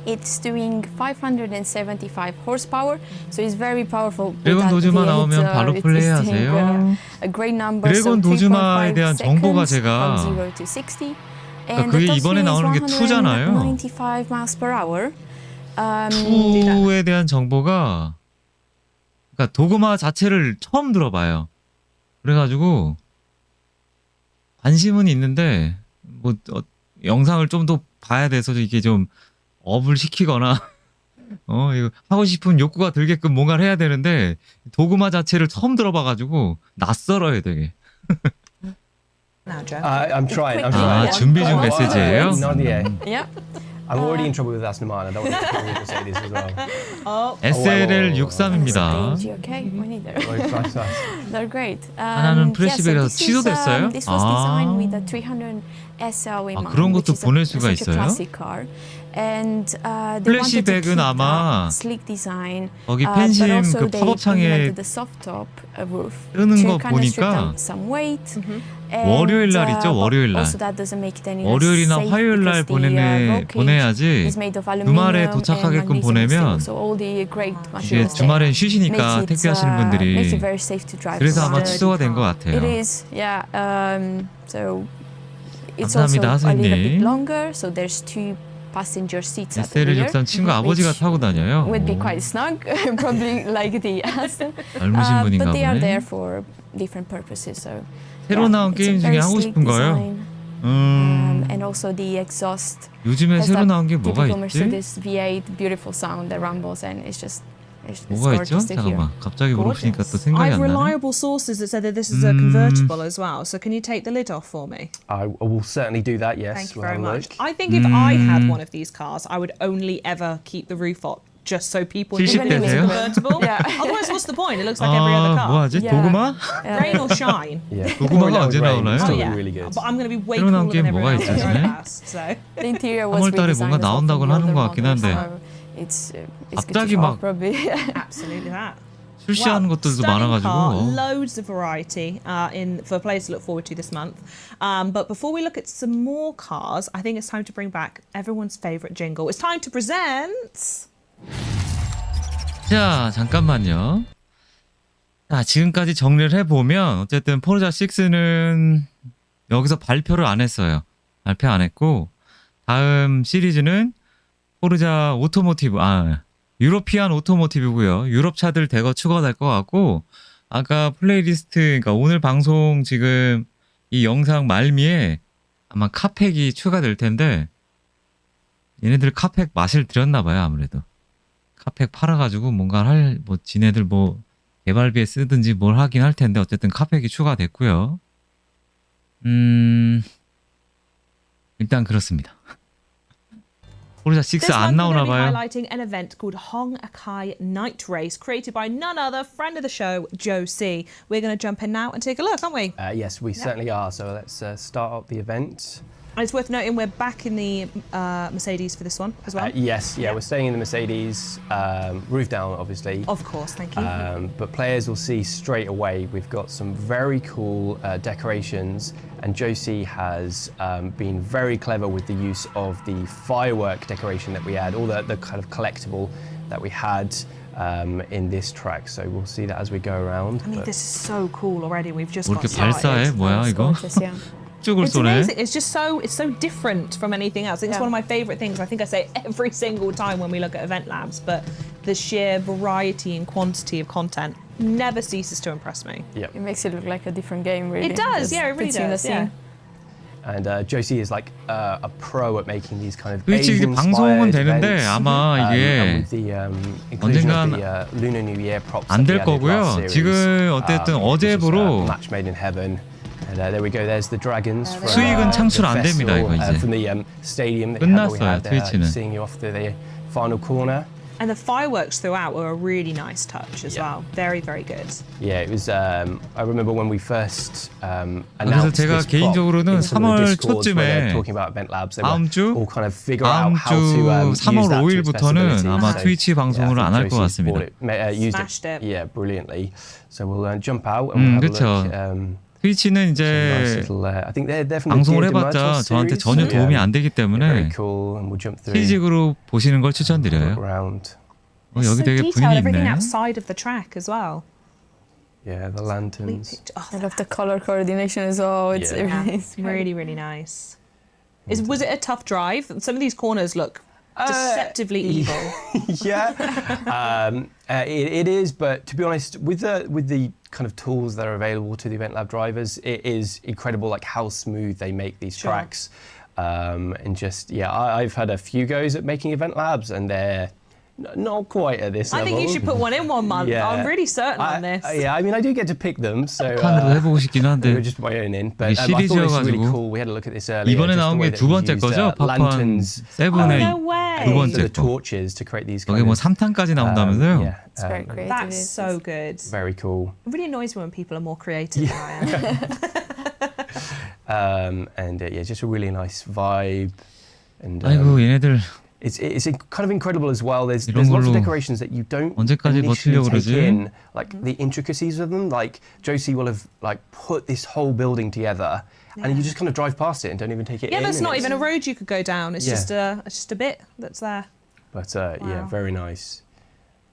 It's doing 575 horsepower, so it's very powerful. 드래곤 도즈마 나오면 바로 플레이하세요. A great number. 드래곤 so 도즈마에 3.5 대한 정보가 seconds 제가 from 0 to 60. 그러니까 그게 이번에 나오는 게 2잖아요. 95 miles per hour. 2에 대한 정보가 그러니까 도그마 자체를 처음 들어봐요. 그래가지고 관심은 있는데 뭐 영상을 좀 더 봐야 돼서 이게 좀 업을 시키거나 이거 하고 싶은 욕구가 들게끔 뭔가를 해야 되는데 도그마 자체를 처음 들어봐가지고 낯설어요 되게. Now, Joe. I'm trying. 아, 준비 중 메시지예요? Not yet. Yeah. I'm already in trouble with Aston Martin. I don't want to put with Mercedes as well. Oh, SLL 어, 63입니다. okay, we need them. Nice, nice. They're great. 하나는 프레시백이라서 취소됐어요? This was designed with a 300 SL in mind, 그런 것도 which is 보낼 수가 such a 있어요? classic car. And they wanted to 플래시백은 keep 아마 that sleek design, 거기 but 팬심 also 그 they 팝업창에 implemented the soft top roof 뜨는 to 거 kind of strip 보니까 down some weight. And, 월요일 날 있죠, but 월요일 날. also that doesn't make it any less 월요일이나 safe 화요일 날 because the roll cage 보내야지 is made of 주말에 aluminum 도착하게끔 and magnesium 보내면 steel, so all the great 이게 materials there 주말엔 쉬시니까 makes it, 택배하시는 makes 분들이 it very safe to drive 그래서 아마 around. 취소가 된 것 It 같아요. is, yeah. So it's 감사합니다, also a little 하수인님. bit longer, so there's two passenger seats at the SLL rear, 63 친구 아버지가 which 타고 다녀요. would be quite snug, probably like the Aston. 젊으신 분인가 But they are there 보네. for different purposes. So 새로 나온 it's a 게임 중에 very 하고 sleek 싶은 거요? design. And also the exhaust 요즘에 has 새로 that 나온 게 뭐가 typical 있지? Mercedes V8 beautiful sound that rumbles, and it's 뭐가 있죠? gorgeous to hear. 잠깐만, 갑자기 물어보시니까 또 gorgeous. 생각이 I have 안 나네. reliable sources that say that this is a convertible as well. So can you take the lid off for me? I will certainly do that, yes. Thank you We'll very have a much. look. I think if I had one of these cars, I would only ever keep the roof up just so people knew 70 it was 대세요? convertible. Yeah. Otherwise, what's the point? It looks like every other 아, car. 뭐하지? Yeah. 도그마? Rain or shine. Yeah. 도그마가 Or 언제 rain, 나오나요? it's Oh still yeah, really good. but I'm going to be way 새로 나온 cooler than 게임 뭐가 everyone else 있죠, very 요즘에? fast. So The interior was 3월달에 redesigned 뭔가 as well from 나온다고는 the 하는 older 것 같긴 한데. models, so it's good 갑자기 to 막 have, probably. absolutely that. 출시하는 것들도 stunning car, 많아가지고 loads of variety for players to look forward to this month. But before we look at some more cars, I think it's time to bring back everyone's favourite jingle. It's time to present. 자 잠깐만요. 자 지금까지 정리를 해보면 어쨌든 포르자 6는 여기서 발표를 안 했어요. 발표 안 했고 다음 시리즈는 포르자 오토모티브 유로피안 오토모티브고요. 유럽 차들 대거 추가될 것 같고 아까 플레이리스트 그러니까 오늘 방송 지금 이 영상 말미에 아마 카팩이 추가될 텐데 얘네들 카팩 맛을 들였나 봐요. 아무래도 카팩 팔아가지고 뭔가 뭐 지네들 뭐 개발비에 쓰든지 뭘 하긴 할 텐데 어쨌든 카팩이 추가됐고요. 일단 그렇습니다. 포르자 6 This 안 month we're 나오나 going to be 봐요. highlighting an event called Hong Akai Night Race, created by none other, friend of the show, Joe C. We're going to jump in now and take a look, aren't we? Yes, we certainly are. So let's start up the event. And it's worth noting we're back in the Mercedes for this one as well. Yes, yeah, we're staying in the Mercedes, roof down, obviously. Of course, thank you. But players will see straight away we've got some very cool decorations, and Josie has been very clever with the use of the firework decoration that we had, all the kind of collectible that we had in this track. So we'll see that as we go around. I mean, this is so cool already. We've just 뭐 got 이렇게 발사해? started. 뭐야 It's 이거? gorgeous, yeah. 쭉을 It's 쏘네. amazing. It's just so different from anything else. I think it's Yeah. one of my favourite things. I think I say it every single time when we look at event labs, but the sheer variety and quantity of content never ceases to impress me. Yep. It makes it look like a different game, really. It does, Just yeah, it really puts you in the does. Yeah. scene. And Josie is like a pro at making these kind of 트위치 이게 방송은 되는데 아마 이게 언젠간 Lunar New Year props 안 될 거고요. 지금 어쨌든 어제부로 Match Made in Heaven. And there we go. There's the dragons. from, 수익은 창출 the 안 됩니다, festival, 이거 이제. from the stadium that we 끝났어요, had there, 트위치는. seeing you off to the final corner. And the fireworks throughout were a really nice touch as Yeah. well. Very, very good. Yeah, it was. I remember when we first 그래서 announced 제가 this prop, 개인적으로는 in some of the 3월 discords where they're 초쯤에 talking about event labs, they 다음 were 주 all kind of figure out 다음 how to 주 3월 use that to its 5일부터는 best 아마 ability. 트위치 방송을 I 안 할 think 것 Josie's 같습니다. used Smashed it. Yeah, brilliantly. So we'll jump out and we'll have 그쵸. a look. 트위치는 Nice 이제 little, I think they're from the 방송을 Dear 해봤자 Demertal 저한테 series, 전혀 so, 도움이 안 되기 they're very 때문에 cool, and we'll jump through. 시직으로 보시는 걸 Look 추천드려요. around. 여기 so 되게 detailed, 분위기 everything 있네. outside of the track as well. Yeah, the Complete lanterns. picture. Oh, I love the color coordination as well. It's, Yeah. it's really, really nice. Was it a tough drive? Some of these corners look deceptively evil. Yeah, it is. But to be honest, with the kind of tools that are available to the Event Lab drivers, it is incredible, like how smooth they make these Sure. tracks. And just I've had a few goes at making Event Labs, and they're Not quite at this I level. think you should put one in 1 month. Yeah. I'm really certain on this. Yeah, I mean, I do get to pick them, so 칸으로 해보고 싶긴 한데 we're just my own in. But 이게 I thought this was really 시리즈여가지고 cool. We had a look at this earlier. 이번에 just the 나온 way 게 that 두 he's 번째 used, 거죠? 파판 lanterns 세븐의 no way. 두 for 번째 the 거. torches to create these 거기 kind 뭐 of 3탄까지 나온다면서요? yeah, It's very creative. That's so good. very cool. It really annoys me when people are more creative than I am. And yeah, just a really nice vibe. And 아이고 얘네들 it's kind of incredible as well. There's 이런 lots of 걸로 decorations that you don't 언제까지 initially 버티려고 take 그러지? in, like the intricacies of them. Like Josie will have like put this whole building together, and you just kind of drive past it and don't even take it Yeah, in. that's and not it's- even a road you could go down. It's Yeah. just a bit that's there. But yeah, Wow. very nice.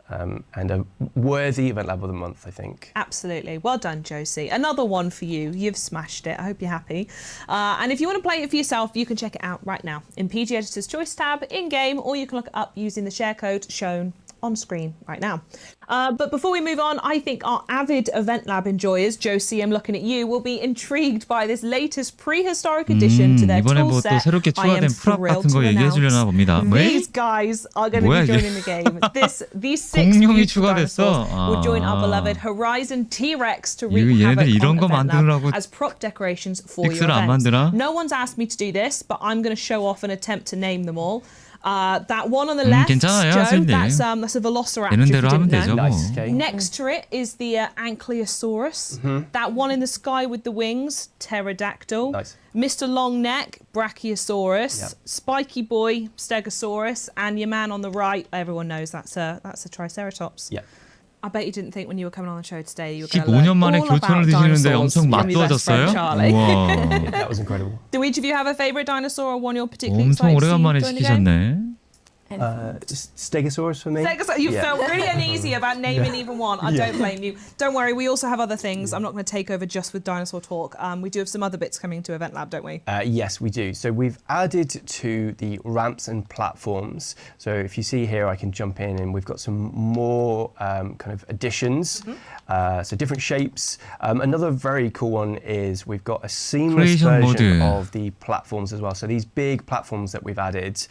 And a worthy Event Lab of the Month, I think. Absolutely. Well done, Josie. Another one for you. You've smashed it. I hope you're happy. And if you want to play it for yourself, you can check it out right now in PG Editor's Choice tab in-game, or you can look it up using the share code shown on screen right now. But before we move on, I think our avid Event Lab enjoyers, Josie, I'm looking at you, will be intrigued by this latest prehistoric addition to their 이번에 뭐 또 toolset. 새롭게 I am 추가된 프랍 thrilled 같은 거 to 얘기해 주려나 announce 봅니다. These guys are going to 뭐야, be 이게? joining the game. These six 공룡이 beautiful 추가됐어? dinosaurs will join our 아. beloved Horizon T-Rex to 이거 wreak 얘네들 havoc 이런 on 거 Event 만들라고 Lab as prop decorations for your 픽스를 안 events. 만드나? No one's asked me to do this, but I'm going to show off and attempt to name them all. That one on the left, 괜찮아요, Joe, 선생님. that's a velociraptor. 되는 if you 대로 하면 didn't 되죠. know. 뭐. Nice, okay. Next to it is the Ankylosaurus. That one in the sky with the wings, Pterodactyl. Nice. Mr. Longneck, Brachiosaurus. Yep. Spiky Boy, Stegosaurus. And your man on the right, everyone knows that's a Triceratops. Yeah. I bet you didn't think when you were coming on the show today you were going to learn 15년 만에 all about 교촌을 드시는데 dinosaurs 엄청 from your best friend 맛도와졌어요? Charlie. 우와. That was incredible. Do each of you have a favourite dinosaur or one you're particularly 엄청 excited to see 오래간만에 join the game? 시키셨네. Stegosaurus for me. You Yeah. felt really uneasy about naming even one. I don't blame you. Don't worry, we also have other things. I'm not going to take over just with dinosaur talk. We do have some other bits coming to Event Lab, don't we? Yes, we do. So we've added to the ramps and platforms. So if you see here, I can jump in and we've got some more kind of additions. So different shapes. Another very cool one is we've got a seamless Creation version mode. of the platforms as well. So these big platforms that we've added,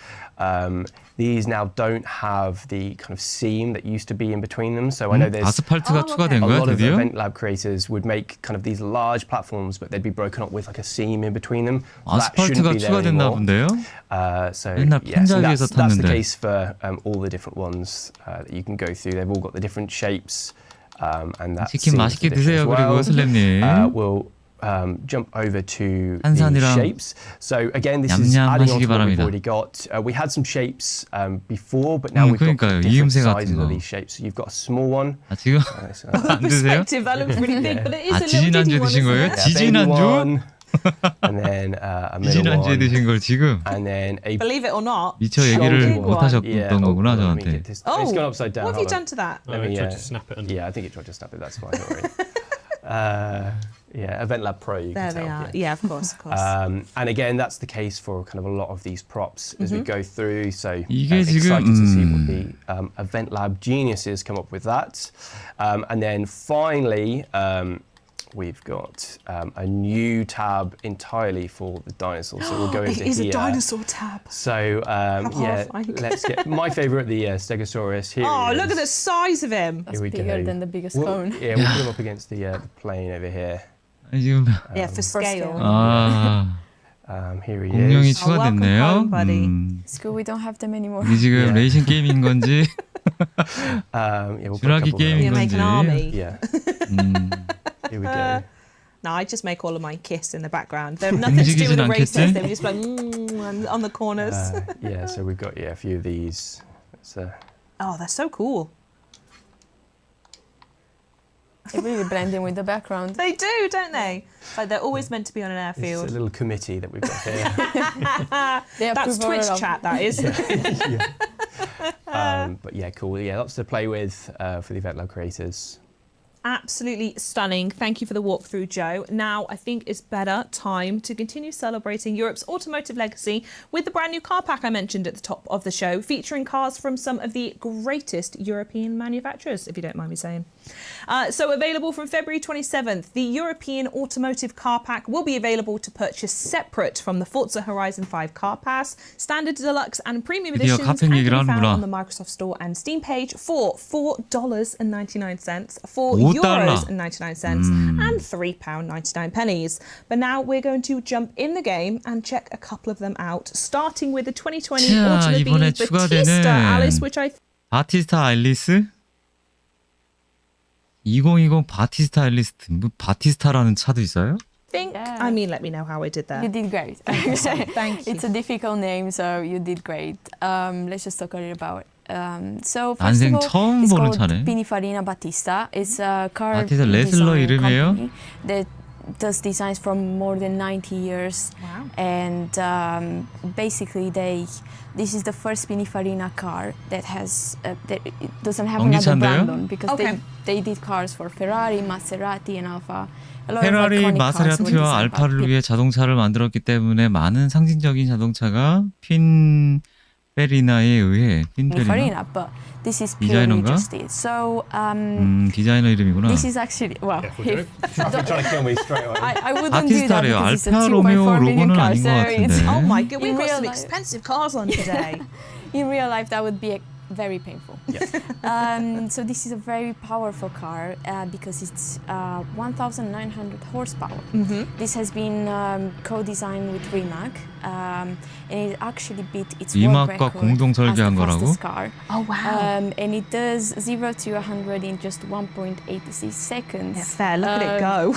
these now don't have the kind of seam that used to be in between them. So I know there's 아스팔트가 추가된 a 거야, lot of 드디어? Event Lab creators would make kind of these large platforms, but they'd be broken up with like a seam in between them. That shouldn't 아스팔트가 be there 추가됐나 anymore. 본데요? So 옛날 yes, and 펜자위에서 that's the 탔는데. case for all the different ones that you can go through. They've all got the different shapes, and that 치킨 seems 맛있게 addition 드세요, as well. 그리고 슬램님. We'll jump over to the 한산이랑 shapes. So again, this is 냠냠 adding on 하시기 to what we've 바랍니다. already got. We had some shapes before, but now we've got 그러니까요. different 이음새 같은 sizes 거. of these shapes. So you've got a small one. 아, 지금 안 드세요? Perspective, that looks really big, but it is 아, a little 지지난주에 ditty one, 드신 isn't 거예요? it? baby 지지난주? one, and then a middle 지지난주에 one, 드신 걸 지금 and then a Believe it or not. 미처 얘기를 Big 못 one. 하셨던 거구나, let me 저한테. get this. Oh, It's gone upside down. what have you hold on. done to that? Let me, tried to snap it. Yeah, I think it tried to snap it. That's fine. Don't worry. Yeah, Event Lab Pro. You There can they tell, are. Yeah, of course, of course. And again, that's the case for kind of a lot of these props as we go through. So 이게 지금, excited to see what the Event Lab geniuses come up with that. And then finally, we've got a new tab entirely for the dinosaurs. So we'll go into It is here. a dinosaur tab. So yeah, horrifying. let's get my favourite, the Stegosaurus. Here Oh, he look at is. the size of him. That's Here we bigger go. than the biggest We'll- cone. Yeah, we'll put him up against the plane over here. 지금 Yeah, for scale. scale. 아, Here he 공룡이 is. welcome 추가됐네요. home, buddy. It's good we don't have them anymore. 이게 지금 Yeah. 레이싱 게임인 건지 Yeah, we'll put a 슈라기 couple of You 게임인 make 건지. an army. Yeah, 음, here we go. No, I just make all of mine kiss in the background. They have nothing to do with the 움직이진 races. 않겠지? They were just like on the corners. Yeah, so we've got a few of these. It's, Oh, they're so cool. They really blend in with the background. They do, don't they? Like they're always meant to be on an it's a airfield. little committee that we've got here. They That's approve all Twitch of- chat, that is. But yeah, cool. Yeah, lots to play with for the Event Lab creators. Absolutely stunning. Thank you for the walkthrough, Joe. Now, I think it's better time to continue celebrating Europe's automotive legacy with the brand new car pack I mentioned at the top of the show, featuring cars from some of the greatest European manufacturers, if you don't mind me saying. So available from February 27th, the European automotive car pack will be available to purchase separate from the Forza Horizon 5 car pass, standard, deluxe and premium 드디어 editions, 카페 and 얘기를 can be found 하는구나. on the Microsoft Store and Steam page for $4.99, $5. €4.99 and £3.99. But now we're going to jump in the game and check a couple of them out, starting with the 2020 자, Automobile 이번에 Batista Alice, which I 바티스타 앨리스? 2020 바티스타 앨리스. 뭐 바티스타라는 차도 있어요? think, Yeah. I mean, let me know how I did there. You did great. Thank you. It's a difficult name, so you did great. Let's just talk a little about it. So first 난생 of all, 처음 it's 보는 called 차네. Pininfarina Battista. It's a car 바티스타 레슬러 design 이름이에요? company that does designs for more than 90 years. Wow. And basically, this is the first Pininfarina car that has that it doesn't have another 전기차인데요? brand on because Okay. they did cars for Ferrari, Maserati, and Alfa. A lot of 페라리, iconic cars were 마세라티와 designed by 알파를 위해 자동차를 만들었기 때문에 많은 상징적인 자동차가 핀페리나에 의해 핀페리나? Pininfarina, but this is purely 디자이너인가? just it. So 디자이너 이름이구나. this is actually well. Careful, Joe. You're trying to kill me straight away. I wouldn't do that 바티스타래요. because it's a 알파 로메오 2.4 million 로고는 car. 아닌 So 것 같은데. it's, Oh my god, we've In got real some life. expensive cars on today. in real life, that would be very painful. Yeah. So this is a very powerful car because it's 1,900 horsepower. This has been co-designed with Rimac, and it actually beat its world 리막과 record 공동 as the 설계한 거라고? fastest car. Oh wow. And it does 0 to 100 in just 1.86 seconds. Yeah, fair, look at it go.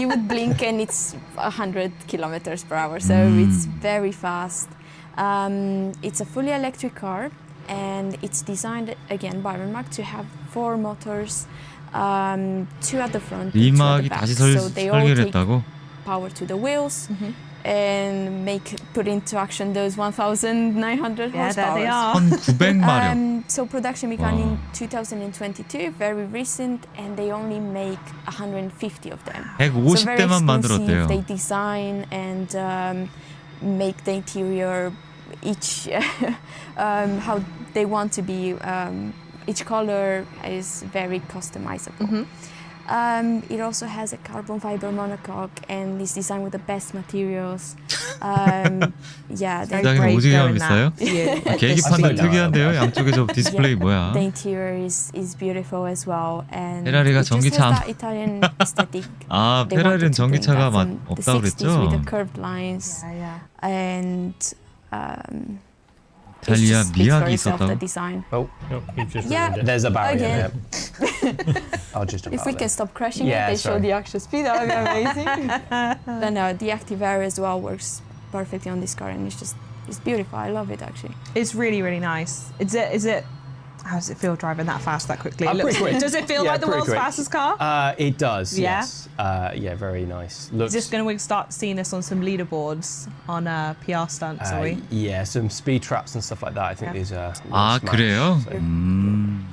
You would blink and it's 100 kilometers per hour, so it's very fast. It's a fully electric car, and it's designed again by Rimac to have 4 motors, 2 at the front, 2 at the 리막이 back. 다시 So they all 설계를 take 했다고? power to the wheels and put into action those 1,900 Yeah, there horsepower. they are. 1900마력. So production began in Wow. 2022, very recent, and they only make 150 of them. 150대만 만들었대요. They design and make the interior each how they want to be. Each color is very customizable. It also has a carbon fiber monocoque and is designed with the best materials. Yeah, Very 시장이 brave 오지게 going 비싸요? that. Yeah. 계기판도 특이한데요. 양쪽에 저 디스플레이 뭐야? The interior is beautiful as well, and 페라리가 it just 전기차 has 안- that Italian aesthetic. 아, They wanted 페라리는 to bring 전기차가 that from the 없다고 60s with the 그랬죠? curved lines, Yeah, and it 이탈리아 just speaks for 미학이 itself, the 있었다고? design. Oh, Nope, you've just Yeah. ruined it. there's a barrier Again. there. I'll just If we about can it. stop crushing Yeah, it, they show sorry. the actual speed. That would be amazing. Then the active air as well works perfectly on this car, and it's beautiful. I love it actually. It's really, really nice. Is it? How does it feel driving that fast, that quickly? It Pretty looks, quick. does it feel Yeah, like the pretty world's quick. fastest car? It does, Yeah? yes. Yeah, very nice. Looks, Is this going to start seeing this on some leaderboards on PR stunts, are we? yeah, some speed traps and stuff like that. I think Yeah. these are. 아, 그래요? So.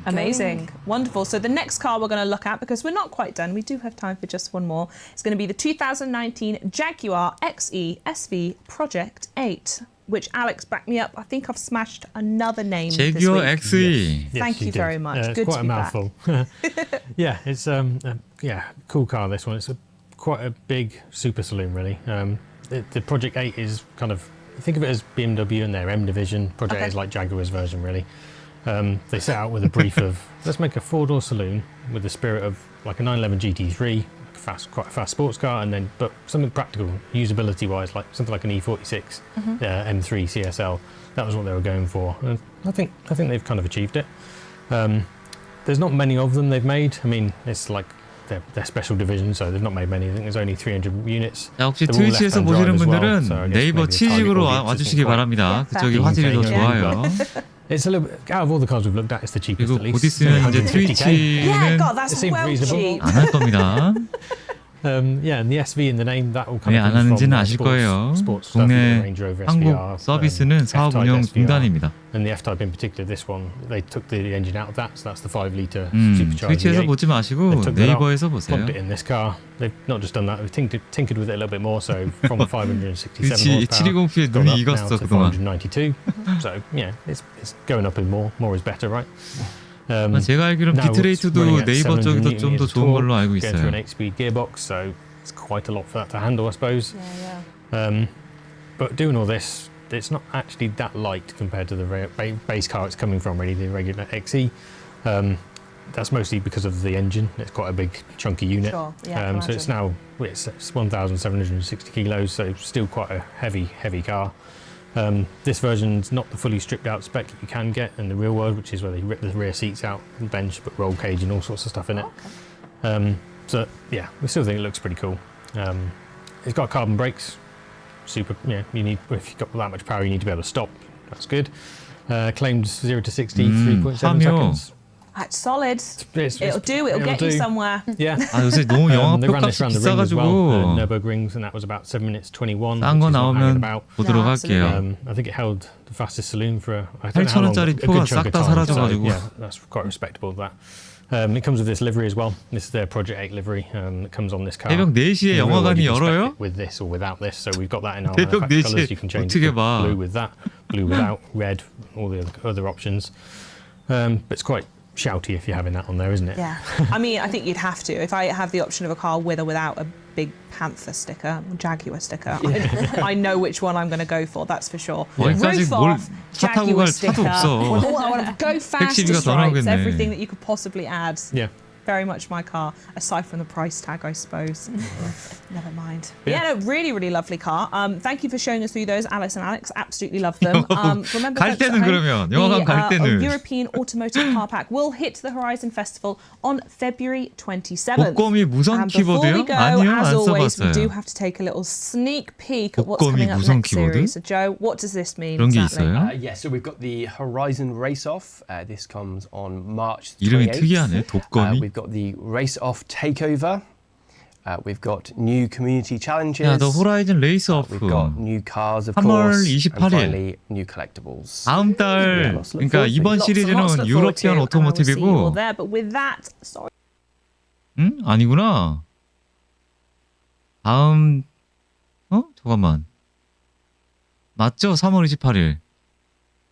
Amazing. Wonderful. So the next car we're going to look at, because we're not quite done, we do have time for just one more, it's going to be the 2019 Jaguar XE SV Project 8, which Alex, back me up. I think I've smashed another name this 제규어 week. XE. Thank you did. very much. It's Good quite to a be back. mouthful. Yeah, it's cool car. This one. It's quite a big super saloon, really. The Project 8 is kind of, think of it as BMW and their M division. Project 8 is like Jaguar's version, really. They set out with a brief of let's make a 4-door saloon with the spirit of like a 911 GT3, quite a fast sports car, and then but something practical, usability wise, like something like an E46 M3 CSL. That was what they were going for, and I think they've kind of achieved it. There's not many of them they've made. I mean, it's like their special division, so they've not made many. I think there's only 300 units. 자, 혹시 They're all 트위치에서 left-hand 보시는 drive as well, 분들은 so I guess 네이버 maybe the target 치직으로 audience 와주시기 isn't quite 바랍니다. 그쪽이 Yeah. 화질이 더 Yeah. 좋아요. It's a little bit, out of all the cars we've looked at, it's the cheapest 그리고 at 곧 least. 있으면 이제 150K. Yeah, 트위치는 God, that's It seems well reasonable. cheap. 안 할 겁니다. Yeah, and the SV in the name that will come 왜 안 하는지는 아실 거예요. 국내 한국 서비스는 사업 운영 중단입니다. And the F-Type in particular, this one, they took the engine out of that, so that's the 5-litre supercharged 트위치에서 V8. 보지 마시고 네이버에서 보세요. Plugged it in this car. They've not just done that, they've tinkered with it a little bit more. So from 567 그렇지, horsepower, 720에 it's gone 눈이 up now 익었어 to 그동안. 592. So yeah, it's going up in more. More is better, right? 제가 알기로는 비트레이트도 네이버 쪽에서 좀 더 좋은 걸로 알고 Going through 있어요. an 8-speed gearbox, so it's quite a lot for that to handle, I suppose. Yeah. But doing all this, it's not actually that light compared to the base car it's coming from, really, the regular XE. That's mostly because of the engine. It's quite a big, chunky unit. Sure. Yeah, so it's now it's 1,760 kilos, so still quite a heavy car. This version's not the fully stripped out spec that you can get in the real world, which is where they rip the rear seats out, the bench, put roll cage and all sorts of stuff in it. So yeah, we still think it looks pretty cool. It's got carbon brakes. Super. Yeah, you need, if you've got that much power, you need to be able to stop. That's good. Claimed 0 to 60 3.7 seconds. That's solid. It'll get do. you somewhere. Yeah. 아 요새 너무 영화 They ran this 표값이 around the ring as well, 비싸가지고 Nürburgrings, and that was about 7 minutes 21. 싼 거 which is not hanging 나오면 about. 보도록 No, 할게요. I think it held the fastest saloon for I don't know how long, 8,000원짜리 a good 표가 chunk 싹 of 다 time. So, 사라져가지고. yeah, that's quite respectable. That it comes with this livery as well. This is their Project 8 livery that comes on this car. 새벽 4시에 In the real world, 영화관이 you can spec 열어요? it with this or without this. So we've got that in our 새벽 manufacturer 4시에 colours. You can change 어떻게 it to 봐. blue with that, blue without, red, all the other options. But it's quite shouty if you're having that on there, isn't it? Yeah. I mean, I think you'd have to. If I have the option of a car with or without a big Panther sticker, Jaguar sticker, I know which one I'm going to go for, that's for sure. 여기까지 Roof 뭘 off, 차 타고 Jaguar 갈 차도 sticker, 없어. I want to go faster 택시비가 더 stripes, 나오겠네. everything that you could possibly add. Yeah. Very much my car, aside from the price tag, I suppose. Never mind. Yeah. Yeah, no, really lovely car. Thank you for showing us through those, Alice and Alex. Absolutely love them. Remember, 갈 folks at 때는 home, 그러면 영화관 갈 때는 European Automotive Car Pack will hit the Horizon Festival on February 27th. 목검이 무선 And before we 키보드요? go, 아니요, as 안 always, we do 써봤어요. have to take a little sneak peek at what's 목검이 coming up 무선 next 키보드? series. So, Joe, what does this mean 그런 게 exactly? 있어요? Yeah, so we've got the Horizon Race Off. This comes on March 28th. 이름이 특이하네. 독검이. We've got the Race Off Takeover. We've got new community challenges. 야, 너 호라이즌 레이스 We've 오프. got new cars, of 3월 course. 28일. And finally, new collectibles. 다음 달, lots to look 그러니까 forward to. 이번 Lots and lots to 시리즈는 look forward to, 유러피안 and I will see you all 오토모티브이고, there. But with that, sorry. 응? 아니구나. 다음, 잠깐만. 맞죠? 3월 28일.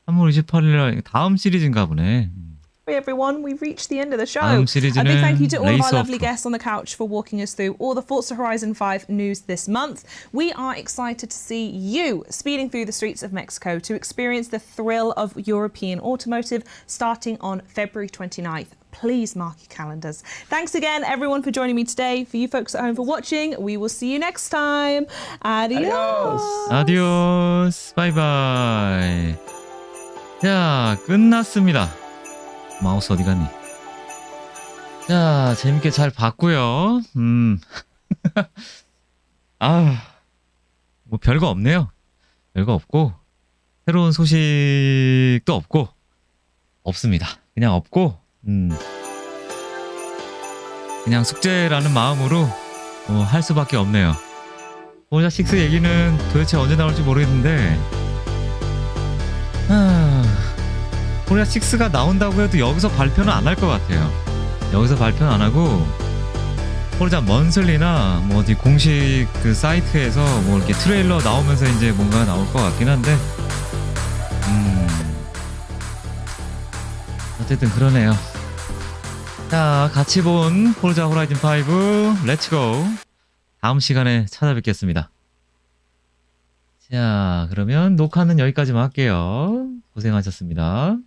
3월 28일 다음 시리즈인가 보네. Everyone, we've reached the end of the show. 다음 A 시리즈는 big thank you to all of our 레이스 lovely 오프. guests on the couch for walking us through all the Forza Horizon 5 news this month. We are excited to see you speeding through the streets of Mexico to experience the thrill of European automotive starting on February 29th. Please mark your calendars. Thanks again, everyone, for joining me today. For you folks at home for watching, we will see you next time. Adios. 아디오스. 바이바이. 자, 끝났습니다. 마우스 어디 갔니? 자, 재밌게 잘 봤고요. 뭐 별거 없네요. 별거 없고, 새로운 소식도 없고, 없습니다. 그냥 없고, 그냥 숙제라는 마음으로 할 수밖에 없네요. 포르자 6 얘기는 도대체 언제 나올지 모르겠는데, 포르자 6가 나온다고 해도 여기서 발표는 안 할 것 같아요. 여기서 발표는 안 하고 포르자 먼슬리나 뭐 어디 공식 그 사이트에서 뭐 이렇게 트레일러 나오면서 이제 뭔가 나올 것 같긴 한데, 어쨌든 그러네요. 자, 같이 본 포르자 호라이즌 5 렛츠고 다음 시간에 찾아뵙겠습니다. 자, 그러면 녹화는 여기까지만 할게요. 고생하셨습니다.